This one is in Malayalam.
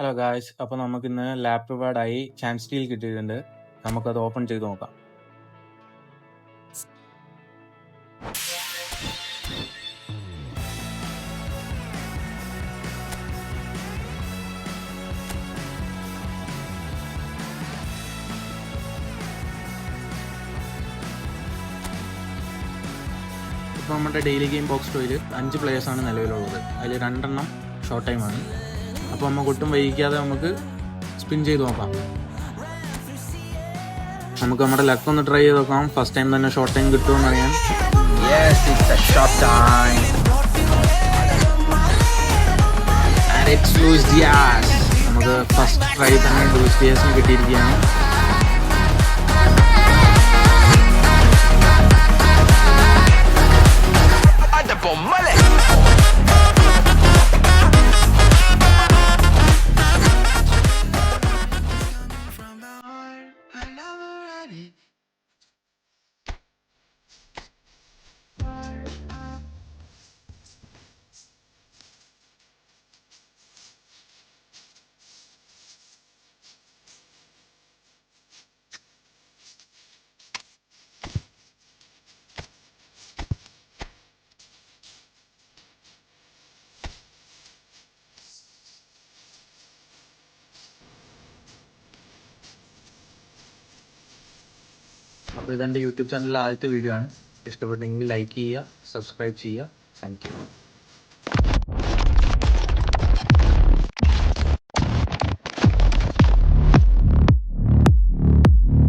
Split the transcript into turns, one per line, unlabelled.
ഹലോ ഗായ്സ്, അപ്പോൾ നമുക്കിന്ന് ലാപ്പ് റിവാർഡായി ചാൻസ് സ്റ്റീൽ കിട്ടിയിട്ടുണ്ട്. നമുക്കത് ഓപ്പൺ ചെയ്ത് നോക്കാം. ഇപ്പോൾ നമ്മുടെ ഡെയിലി ഗെയിം ബോക്സ് ടോയിൽ 5 പ്ലേയേഴ്സാണ് നിലവിലുള്ളത്. അതിൽ 2 ഷോർട്ട് ടൈമാണ്. അപ്പോൾ നമുക്ക് ഒട്ടും വൈകിക്കാതെ നമുക്ക് സ്പിൻ ചെയ്ത് നോക്കാം. നമുക്ക് നമ്മുടെ ലക്ക് ഒന്ന് ട്രൈ ചെയ്ത് നോക്കാം. ഫസ്റ്റ് ടൈം തന്നെ ഷോർട്ട് ടൈം കിട്ടുമെന്ന് അറിയാൻ.
Yes, it's a short time.
And it's Luis Diaz. നമുക്ക് ഫസ്റ്റ് ട്രൈ തന്നെ ലൂയിസ് ഡിയാസിന് കിട്ടിയിരിക്കുകയാണ്. അപ്പോൾ ഇതെൻ്റെ യൂട്യൂബ് ചാനലിലെ ആദ്യത്തെ വീഡിയോ ആണ്. ഇഷ്ടപ്പെട്ടെങ്കിൽ ലൈക്ക് ചെയ്യുക, സബ്സ്ക്രൈബ് ചെയ്യുക. Thank you.